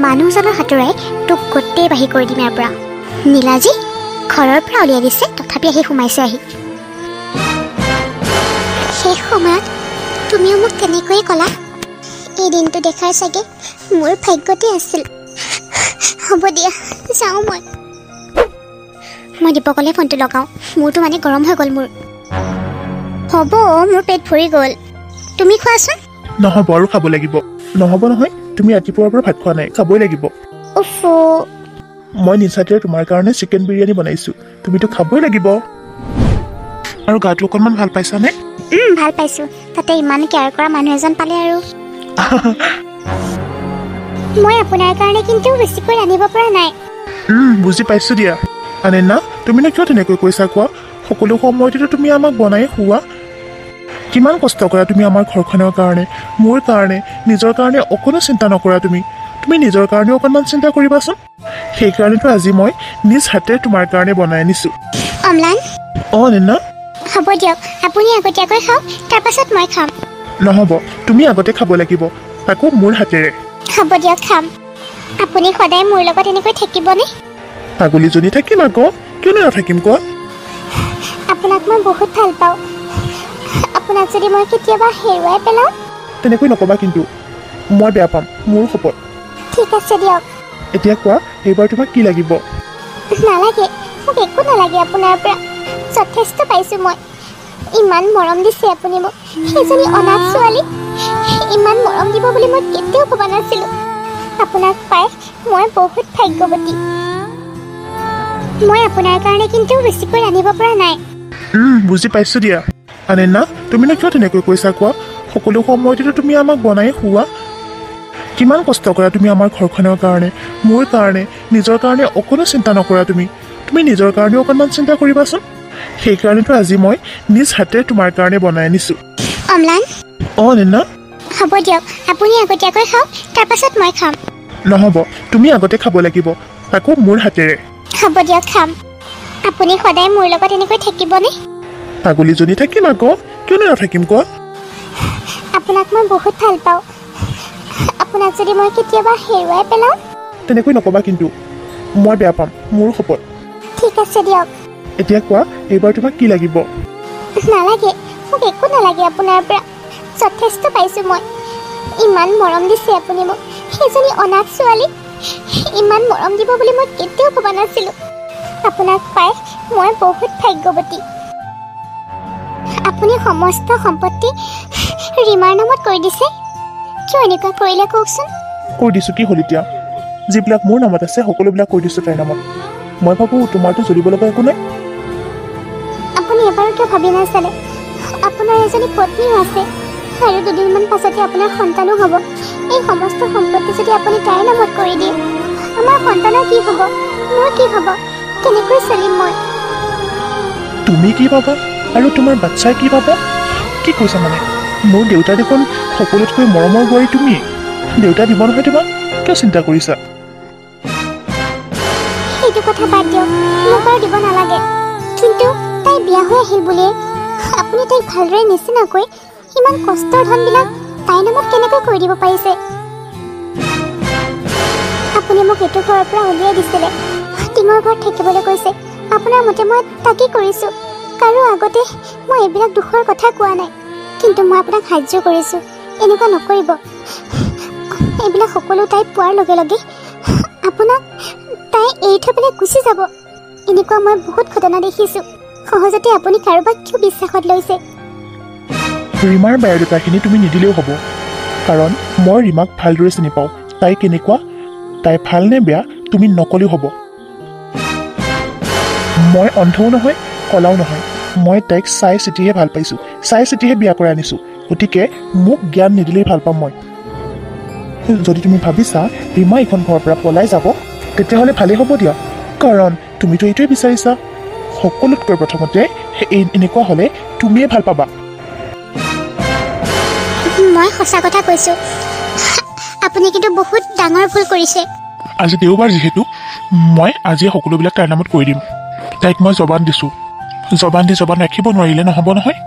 মানুহজনৰ হাতোৰাই তোক গোটেই বাহিৰ কৰি দিম ইয়াৰ পৰা নীলাজী ঘৰৰ পৰা উলিয়াই দিছে তথাপি আহি সোমাইছে সময়ত তুমিও মোক তেনেকৈয়ে ক'লা। এই দিনটো দেখাৰ চাগে মোৰ ভাগ্যতে আছিল। হ'ব দিয়া, যাওঁ মই দীপকলে ফোনটো লগাওঁ। মোৰতো মানে গৰম হৈ গ'ল মোৰ। হ'ব, মোৰ পেট ভৰি গ'ল। তুমি খোৱাচোন। নহ'ব, আৰু খাব লাগিব। নহ'ব নহয়, তুমি ৰাতিপুৱাৰ পৰা ভাত খোৱা নাই, খাবই লাগিব। উফ, মই নিচাতে তোমাৰ কাৰণে চিকেন বিৰিয়ানী বনাইছোঁ, তুমিতো খাবই লাগিব। আৰু গাটো অকণমান ভাল পাইছানে? ভাল পাইছোঁ। তাতে ইমান কেয়াৰ কৰা মানুহ এজন পালে আৰু। মই আপোনাৰ কাৰণে কিন্তু বেছিকৈ ৰান্ধিব পৰা নাই। বুজি পাইছোঁ দিয়া। আনেনা, তুমিনো কিয় তেনেকৈ কৈছা কোৱা? সকলো সময়তেতো তুমি আমাক বনাই খুওৱা। কিমান কষ্ট কৰা তুমি আমাৰ ঘৰখনৰ কাৰণে, মোৰ কাৰণে, নিজৰ কাৰণে অকণো চিন্তা নকৰা তুমি। তুমি নিজৰ কাৰণেও অকণমান চিন্তা কৰিবাচোন। সেইকাৰণেতো আজি মই নিজ হাতে তোমাৰ কাৰণে বনাই আনিছোঁ। অম্লান, আনেনা, হ'ব দিয়ক, আপুনি আগতীয়াকৈ খাওক, তাৰপাছত মই খাম। নহ'ব, তুমি আগতে খাব লাগিব, তাকো মোৰ হাতেৰে। হ'ব দিয়ক, খাম। আপুনি সদায় মোৰ লগত এনেকৈ থাকিবনে? পাগলীজনী থাকিম আকৌ, কিয়নো নাথাকিম কোৱা? আপোনাক মই বহুত ভাল পাওঁ। আপোনাক যদি মই কেতিয়াবা হেৰুৱাই পেলাওঁ? তেনেকৈ নক'বা কিন্তু, মই বেয়া পাম, মোৰ শপত। ঠিক আছে দিয়ক। এতিয়া কোৱা, এইবাৰ তোমাক কি লাগিব? নালাগে, মোক একো নালাগে আপোনাৰ পৰা। যথেষ্ট পাইছোঁ মই। ইমান মৰম দিছে আপুনি মোক। সেইজনী অনাথ ছোৱালী ইমান মৰম দিব বুলি মই কেতিয়াও ভবা নাছিলোঁ। আপোনাক পাই মই বহুত ভাগ্যৱতী। মই আপোনাৰ কাৰণে কিন্তু বেছিকৈ ৰান্ধিব পৰা নাই। বুজি পাইছোঁ দিয়া। আনেনা, তুমিনো কিয় তেনেকৈ কৈছা কোৱা? সকলো সময়তেতো তুমি আমাক বনাই খুওৱা। কিমান কষ্ট কৰা তুমি আমাৰ ঘৰখনৰ কাৰণে, মোৰ কাৰণে, নিজৰ কাৰণে অকণো চিন্তা নকৰা তুমি। তুমি নিজৰ কাৰণেও অকণমান চিন্তা কৰিবাচোন। সেইকাৰণেতো আজি মই নিজ হাতে তোমাৰ কাৰণে বনাই আনিছোঁ। অম্লান, আনেনা, হ'ব দিয়ক, আপুনি আগতীয়াকৈ খাওক, তাৰপাছত মই খাম। নহ'ব, তুমি আগতে খাব লাগিব, তাকো মোৰ হাতেৰে। হ'ব দিয়ক, খাম। আপুনি সদায় মোৰ লগত এনেকৈ থাকিবনে? পাগলীজনী থাকিম আকৌ, কিয়নো নাথাকিম কোৱা? আপোনাক মই বহুত ভাল পাওঁ। আপোনাক যদি মই কেতিয়াবা হেৰুৱাই পেলাওঁ? তেনেকৈ নক'বা কিন্তু, মই বেয়া পাম, মোৰ শপত। ঠিক আছে দিয়ক। এতিয়া কোৱা, এইবাৰ তোমাক কি লাগিব? নালাগে, মোক একো নালাগে আপোনাৰ পৰা। যথেষ্ট পাইছোঁ মই। ইমান মৰম দিছে আপুনি মোক। সেইজনী অনাথ ছোৱালী ইমান মৰম দিব বুলি মই কেতিয়াও ভবা নাছিলোঁ। আপোনাক পাই মই বহুত ভাগ্যৱতী। আপুনি সমস্ত সম্পত্তি ৰীমাৰ নামত কৰি দিছে। কিয় এনেকুৱা কৰিলে কওকচোন? কৈ দিছোঁ, কি হ'ল এতিয়া? যিবিলাক মোৰ নামত আছে সকলোবিলাক কৈ দিছোঁ তাইৰ নামত। মই ভাবোঁ তোমাৰতো জ্বলিব লগা একো নাই। আপুনি এবাৰো কিয় ভাবি নাচালে? আপোনাৰ এজনী পত্নীও আছে, আৰু দুদিনমান পাছতে আপোনাৰ সন্তানো হ'ব। এই সমস্ত সম্পত্তি যদি আপুনি তাইৰ নামত কৰি দিয়ে, আমাৰ সন্তানৰ কি হ'ব? মোৰ কি হ'ব? কেনেকৈ চলিম মই? তুমি কি পাবা আৰু তোমাৰ বাচ্ছাই কি পাবা? কি কৈছা মানে? মোৰ দেউতা দেখোন সকলোতকৈ মৰমৰ বোৱাৰী তুমি। দেউতা দিব নহয় তোমাক, কিয় চিন্তা কৰিছা? সেইটো কথা বাদ দিয়ক, মোক বাৰু দিব নালাগে। কিন্তু তাই বিয়া হৈ আহিল বুলিয়ে আপুনি তাইক ভালদৰে নিচিনাকৈ ইমান কষ্টৰ ধনবিলাক তাইৰ নামত কেনেকৈ কৰি দিব পাৰিছে? আপুনি মোক এইটো ঘৰৰ পৰা উলিয়াই দিছিলে, টিঙৰ ঘৰত থাকিবলৈ কৈছে। আপোনাৰ মতে মই তাকেই কৰিছোঁ। কাৰো আগতে মই এইবিলাক দুখৰ কথা কোৱা নাই, কিন্তু মই আপোনাক সাহায্য কৰিছোঁ। এনেকুৱা নকৰিব। এইবিলাক সকলো তাই পোৱাৰ লগে লগে আপোনাক তাই এৰি থৈ পেলাই গুচি যাব। এনেকুৱা মই বহুত ঘটনা দেখিছোঁ। সহজতে আপুনি কাৰোবাক কিয় বিশ্বাসত লৈছে? ৰীমাৰ বায়'ডাটাখিনি তুমি নিদিলেও হ'ব, কাৰণ মই ৰীমাক ভালদৰে চিনি পাওঁ। তাই কেনেকুৱা, তাই ভাল নে বেয়া তুমি নকলেও হ'ব। মই অন্ধও নহয়, কলাও নহয়। মই তাইক চাই চিতিহে ভাল পাইছোঁ, চাই চিতিহে বিয়া কৰাই আনিছোঁ। গতিকে মোক জ্ঞান নিদিলেই ভাল পাম মই। যদি তুমি ভাবিছা ৰীমা এইখন ঘৰৰ পৰা পলাই যাব, তেতিয়াহ'লে ভালেই হ'ব দিয়া, কাৰণ তুমিতো এইটোৱে বিচাৰিছা। সকলোতকৈ প্ৰথমতে এনেকুৱা হ'লে তুমিয়ে ভাল পাবা। মই সঁচা কথা কৈছোঁ, আপুনি কিন্তু বহুত ডাঙৰ ভুল কৰিছে। আজি দেওবাৰ যিহেতু মই আজিয়ে সকলোবিলাক তাইৰ নামত কৰি দিম। তাইক মই জবান দিছোঁ, জবান দি জবান ৰাখিব নোৱাৰিলে নহ'ব নহয়।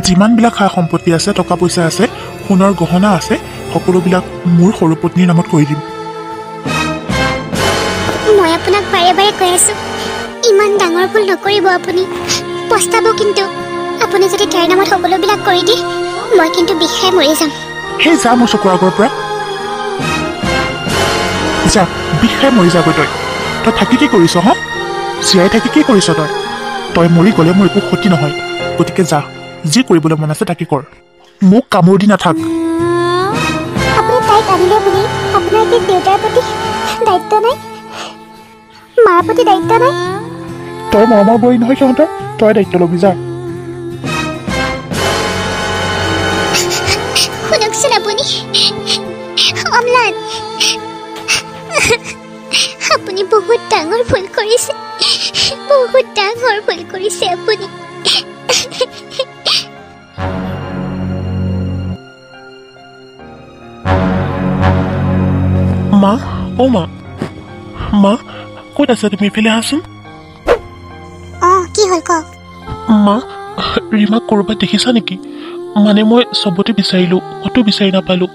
যিমানবিলাক সা সম্পত্তি আছে, টকা পইচা আছে, সোণৰ গহনা আছে, সকলোবিলাক মোৰ সৰু পত্নীৰ নামত কৰি দিম। মই আপোনাক বাৰে বাৰে কৈ আছোঁ, ইমান ডাঙৰ ভুল নকৰিব আপুনি। পস্তাব কিন্তু। আপুনি যদি তাইৰ নামত সকলোবিলাক কৰি দিয়ে মই কিন্তু বিষাই মৰি যাম। সেই যা মোৰ চকুৰ আগৰ পৰা যা, বিষাই মৰি যাগৈ তই। তই থাকি কি কৰিছ হা? জীয়াই থাকি কি কৰিছ তই? তই মৰি গ'লে মোৰ একো ক্ষতি নহয়, গতিকে যা, যি কৰিবলৈ মন আছে তাকে কৰ, মোক কামোৰ দি নাথাক। আপুনি তাইক আনিলে বুলি আপোনাৰ কি দেউতাৰ প্ৰতি দায়িত্ব নাই, মাৰ প্ৰতি দায়িত্ব নাই? তই মৰমৰ বোৱাৰী নহয় সিহঁতৰ, তই দায়িত্ব ল'বি যা। শুনকচোন আপুনি অম্লান, আপুনি বহুত ডাঙৰ ভুল কৰিছে, বহুত ডাঙৰ ভুল কৰিছে আপুনি। মা, অ' মা, মা ক'ত আছা তুমি? এইফালে আহাচোন। কি হ'ল কওক? মা, ৰীমাক ক'ৰবাত দেখিছা নেকি? মানে মই চবতে বিচাৰিলোঁ, ক'তো বিচাৰি নাপালোঁ।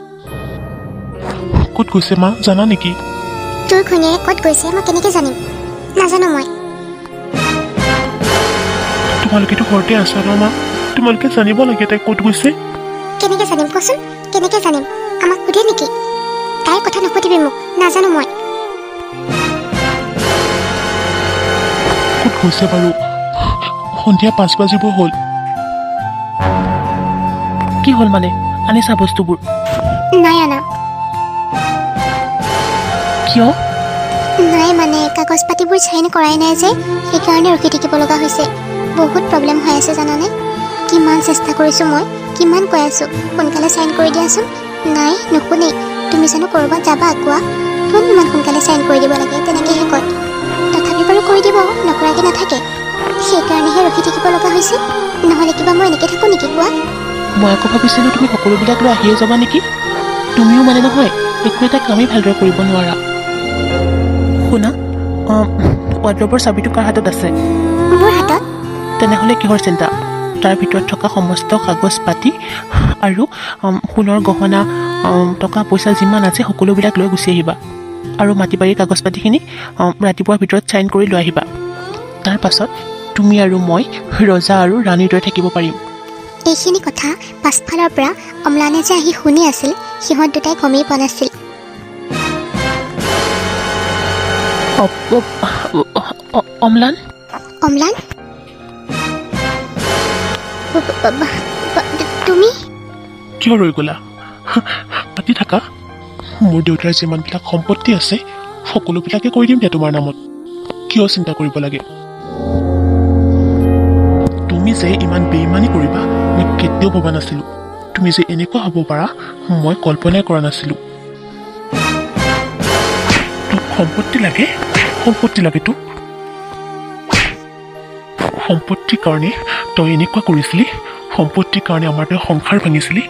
ক'ত গৈছে মা, জানা নেকি? তোৰ ঘৈণীয়েৰে ক'ত গৈছে মই কেনেকৈ জানিম? নাজানো মই। তোমালোকেতো ঘৰতে আছা ন মা, তোমালোকে জানিব লাগে তাই ক'ত গৈছে। কেনেকৈ জানিম কচোন, কেনেকৈ জানিম? আমাক সোধে নেকি? তাইৰ কথা নুসুধিবি মোক, নাজানো মই। ক'ত গৈছে বাৰু? সন্ধিয়া 5 বাজিব হ'ল। কি হ'ল মানে? আনিছা বস্তুবোৰ? নাই অনা। কিয়? নাই মানে কাগজ পাতিবোৰ চাইন কৰাই নাই যে, সেইকাৰণে ৰখি থাকিব লগা হৈছে। বহুত প্ৰব্লেম হৈ আছে জানানে? কিমান চেষ্টা কৰিছোঁ মই, কিমান কৈ আছোঁ সোনকালে চাইন কৰি দিয়াচোন। নাই, নুশুনেই। তুমি জানো ক'ৰবাত যাবা কোৱা? কোন ইমান সোনকালে চাইন কৰি দিব লাগে, তেনেকৈহে কয়। তথাপি বাৰু কৰি দিব, নকৰাকৈ নাথাকে। সেইকাৰণেহে ৰখি থাকিব লগা হৈছে, নহ'লে কিবা মই এনেকৈ থাকোঁ নেকি কোৱা? মই আকৌ ভাবিছিলোঁ তুমি সকলোবিলাক লৈ আহিয়ে যাবা নেকি। তুমিও মানে নহয় একো এটা কামেই ভালদৰে কৰিব নোৱাৰা। শুনা, ৱাৰ্ড্ৰবৰ চাবিটো কাৰ হাতত আছে? মোৰ হাতত। তেনেহ'লে কিহৰ চিন্তা? তাৰ ভিতৰত থকা সমস্ত কাগজ পাতি আৰু সোণৰ গহনা, টকা পইচা যিমান আছে সকলোবিলাক লৈ গুচি আহিবা। আৰু মাটি বাৰীৰ কাগজ পাতিখিনি ৰাতিপুৱাৰ ভিতৰত চাইন কৰি লৈ আহিবা। তাৰ পাছত তুমি আৰু মই ৰজা আৰু ৰাণীৰ দৰে থাকিব পাৰিম। এইখিনি কথা পাছফালৰ পৰা অম্লানে যে আহি শুনি আছিল, সিহঁত দুটাই গমেই পোৱা নাছিল। অম্লান, অম্লান, তুমি? কিয় ৰৈ গ'লা? পাতি থাকা। মোৰ দেউতাৰ যিমানবিলাক সম্পত্তি আছে সকলোবিলাকে কৰি দিম দিয়া তোমাৰ নামত। কিয় চিন্তা কৰিব লাগে? তুমি যে ইমান বেইমানি কৰিবা মই কেতিয়াও ভবা নাছিলোঁ। তুমি যে এনেকুৱা হ'ব পাৰা মই কল্পনাই কৰা নাছিলোঁ। তোক সম্পত্তি লাগে? সম্পত্তি লাগে তোক? সম্পত্তিৰ কাৰণে তই এনেকুৱা কৰিছিলি? সম্পত্তিৰ কাৰণে আমাৰ তই সংসাৰ ভাঙিছিলি?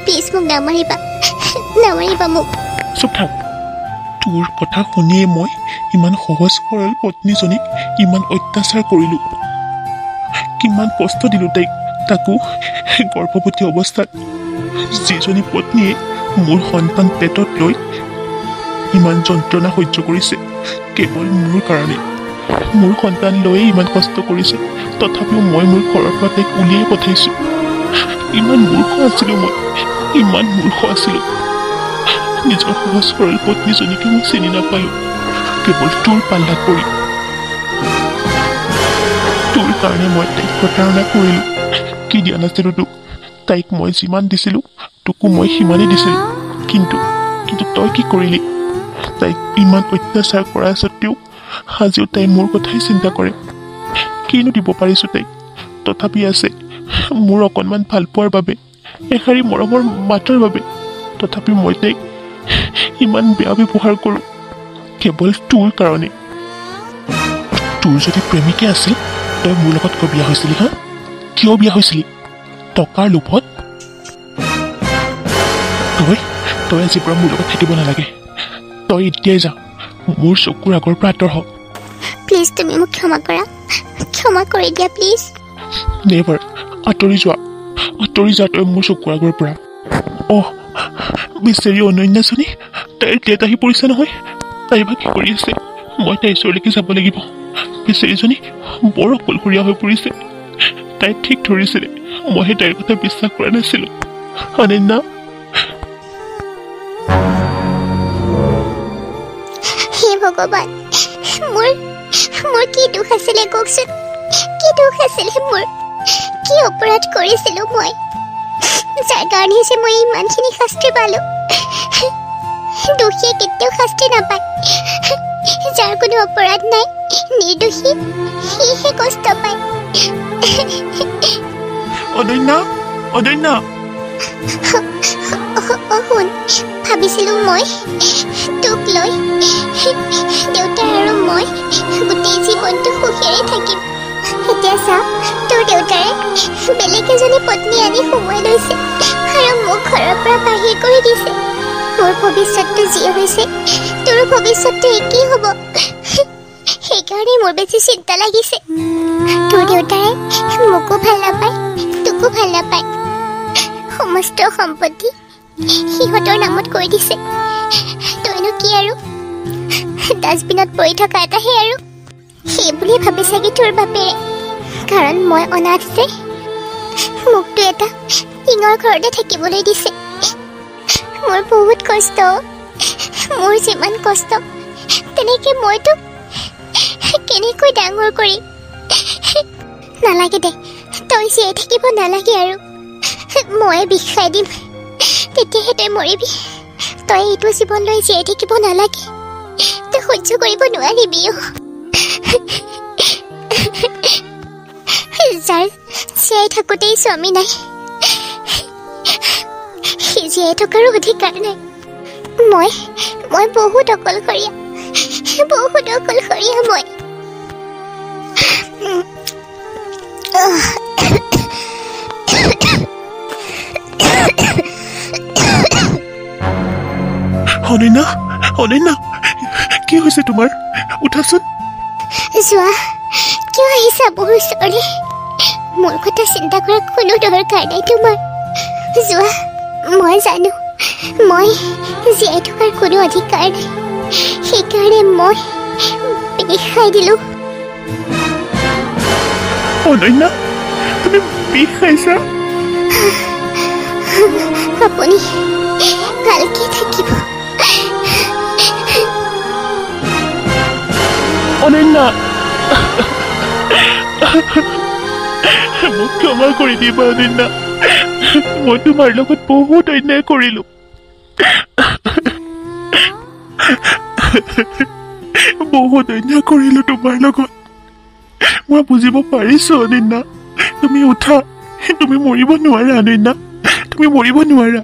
প্লিজ মোক নামাৰিবা, নামাৰিবা মোক। চুপ থাক। তোৰ কথা শুনিয়ে মই ইমান সহজ সৰল পত্নীজনীক ইমান অত্যাচাৰ কৰিলোঁ, কিমান কষ্ট দিলোঁ তাইক, তাকো গৰ্ভৱতী অৱস্থাত। যিজনী পত্নীয়ে মোৰ সন্তান পেটত লৈ ইমান যন্ত্ৰণা সহ্য কৰিছে কেৱল মোৰ কাৰণে, মোৰ সন্তান লৈয়ে ইমান কষ্ট কৰিছে, তথাপিও মই মোৰ ঘৰৰ পৰা তাইক উলিয়াই পঠাইছোঁ। ইমান মূৰ্খ আছিলোঁ মই, ইমান মূৰ্খ আছিলোঁ। নিজৰ সহজ সৰল পত্নীজনীকে মই চিনি নাপালোঁ, কেৱল তোৰ পাল্লাত পৰি। তোৰ কাৰণে মই তাইক প্ৰতাৰণা কৰিলোঁ। কি দিয়া নাছিলোঁ তোক? তাইক মই যিমান দিছিলোঁ তোকো মই সিমানেই দিছিলোঁ। কিন্তু তই কি কৰিলি? তাইক ইমান অত্যাচাৰ কৰা স্বত্বেও আজিও তাই মোৰ কথাই চিন্তা কৰে। কিনো দিব পাৰিছোঁ তাইক? তথাপি আছে মোৰ অকণমান ভাল পোৱাৰ বাবে, এষাৰি মৰমৰ মাতৰ বাবে। তথাপি মই তাইক ইমান বেয়া ব্যৱহাৰ কৰোঁ কেৱল তোৰ কাৰণে। তোৰ যদি প্ৰেমিকে আছিল তই মোৰ লগত কিয় বিয়া হৈছিলি হা? কিয় বিয়া হৈছিলি? টকাৰ লোভত? তই আজিৰ পৰা মোৰ লগত থাকিব নালাগে। তই এতিয়াই যা, মোৰ চকুৰ আগৰ পৰা আঁতৰ হ। প্লিজ তুমি মোক ক্ষমা কৰা, ক্ষমা কৰি দিয়া প্লিজ। নেভাৰ। আঁতৰি যোৱা তই মোৰ চকুৰ আগৰ পৰা। বেচেৰি অনন্যাজনী, তাইৰ ডেট আহি পৰিছে নহয়। তাই বা কি কৰি আছে? মই তাইৰ ওচৰলৈকে যাব লাগিব। বেচেৰীজনী বৰ অকলশৰীয়া হৈ পৰিছে। তাই ঠিক ধৰিছিলে, মইহে তাইৰ কথা বিশ্বাস কৰা নাছিলো। অনন্যা, হে ভগৱান, মোৰ মোৰ কি দুখ আছিলে কওকচোন? কি দুখ আছিলে মোৰ? কি অপৰাধ কৰিছিলো মই, যাৰ কাৰণে যে মই ইমানখিনি শাস্তি পালো? দোষীয়ে কেতিয়াও শাস্তি নাপায়। যাৰ কোনো অপৰাধ নাই, নিৰ্দোষী, সিহে কষ্ট পায়। অনন্যা, অনন্যা, শুন, ভাবিছিলো মই তোক লৈ দেউতা আৰু মই গোটেই জীৱনটো সুখেৰে থাকিম। এতিয়া চা, তোৰ দেউতাৰে বেলেগ এজনী পত্নী আনি সোমোৱাই লৈছে আৰু মোক ঘৰৰ পৰা বাহিৰ কৰি দিছে। মোৰ ভৱিষ্যতটো যি হৈছে, তোৰ ভৱিষ্যতটো একেই হ'ব। সেইকাৰণে মোৰ বেছি চিন্তা লাগিছে। তোৰ দেউতাৰে মোকো ভাল নাপায়, তোকো ভাল নাপায়। সমস্ত সম্পত্তি সিহঁতৰ নামত কৰি দিছে। তইনো কি আৰু ডাষ্টবিনত পৰি থকা এটাহে আৰু। সেই বুলি ভাবি চাগে তোৰ বাপেৰে, কাৰণ মই অনাথ যে মোকতো এটা টিঙৰ ঘৰতে থাকিবলৈ দিছে। মোৰ বহুত কষ্ট, মোৰ যিমান কষ্ট তেনেকে মইতো কেনেকৈ ডাঙৰ কৰিম? নালাগে দে, তই জীয়াই থাকিব নালাগে আৰু। মই বিষ খাই দিম, তেতিয়াহে তই মৰিবি। তই এইটো জীৱনলৈ জীয়াই থাকিব নালাগে, তই সহ্য কৰিব নোৱাৰিবি। যাৰ জীয়াই থাকোঁতেই স্বামী নাই, সি জীয়াই থকাৰো অধিকাৰ নাই। মই বহুত অকলশৰীয়া, বহুত অকলশৰীয়া মই। অনন্যা, অনন্যা, কি হৈছে তোমাৰ? উঠাচোন। যোৱা, কিয় আহিছা মোৰ ওচৰলৈ? মোৰ কথা চিন্তা কৰাৰ কোনো দৰকাৰ নাই তোমাৰ। যোৱা, মই জানো মই জীয়াই থকাৰ কোনো অধিকাৰ নাই। সেইকাৰণে মই বিষ খাই দিলো। অনন্যা, তুমি বিষ খাইছা? আপুনি ভালকে থাকিব। অনন্যা, মোক ক্ষমা কৰি দিবা অনন্যা। মই তোমাৰ লগত বহুত অন্যায় কৰিলো। বহুত অন্যায় কৰিলো তোমাৰ লগত। মই বুজিব পাৰিছো অনন্যা। তুমি উঠা, তুমি মৰিব নোৱাৰা অনন্যা, তুমি মৰিব নোৱাৰা।